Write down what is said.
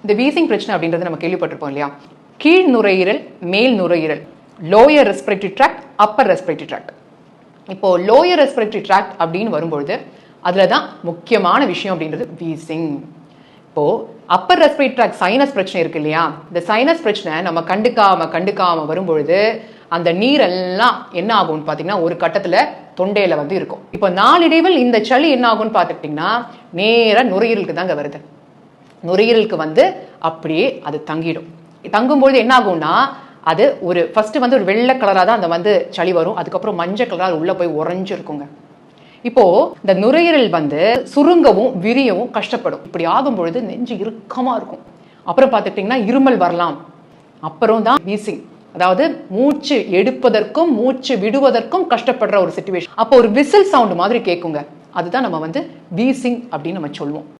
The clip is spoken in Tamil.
இந்த வீசிங் பிரச்சனை அப்படின்றது நம்ம கேள்விப்பட்டிருப்போம் இல்லையா? கீழ் நுரையீரல், மேல் நுரையீரல், lower respiratory tract, upper respiratory tract. இப்போ லோயர் ரெஸ்பிரேட்டரி ட்ராக்ட் அப்படின்னு வரும்பொழுது அதுல தான் முக்கியமான விஷயம் அப்படின்றது வீசிங். இப்போ அப்பர் ரெஸ்பிரேட்டரி ட்ராக்ட் சைனஸ் பிரச்சனை இருக்கு இல்லையா? இந்த சைனஸ் பிரச்சனை நம்ம கண்டுக்காம வரும்பொழுது அந்த நீரெல்லாம் என்ன ஆகும்னு பாத்தீங்கன்னா ஒரு கட்டத்துல தொண்டையில வந்து இருக்கும். இப்போ நாளடைவில் இந்த சளி என்ன ஆகும்னு பாத்துக்கிட்டீங்கன்னா நேரா நுரையீரலுக்கு தாங்க வருது. நுரையீரலுக்கு வந்து அப்படியே அது தங்கிடும். தங்கும்பொழுது என்ன ஆகும்னா அது ஒரு ஃபர்ஸ்ட் வந்து ஒரு வெள்ளை கலரா தான் அந்த வந்து சளி வரும். அதுக்கப்புறம் மஞ்சள் கலரா உள்ள போய் உறைஞ்சு இருக்குங்க. இப்போ இந்த நுரையீரல் வந்து சுருங்கவும் விரியவும் கஷ்டப்படும். இப்படி ஆகும் பொழுது நெஞ்சு இறுக்கமா இருக்கும். அப்புறம் பார்த்துக்கிட்டிங்கன்னா இருமல் வரலாம். அப்புறம் தான் வீசிங், அதாவது மூச்சு எடுப்பதற்கும் மூச்சு விடுவதற்கும் கஷ்டப்படுற ஒரு சிச்சுவேஷன். அப்போ ஒரு விசில் சவுண்ட் மாதிரி கேட்குங்க. அதுதான் நம்ம வந்து வீசிங் அப்படின்னு நம்ம சொல்லுவோம்.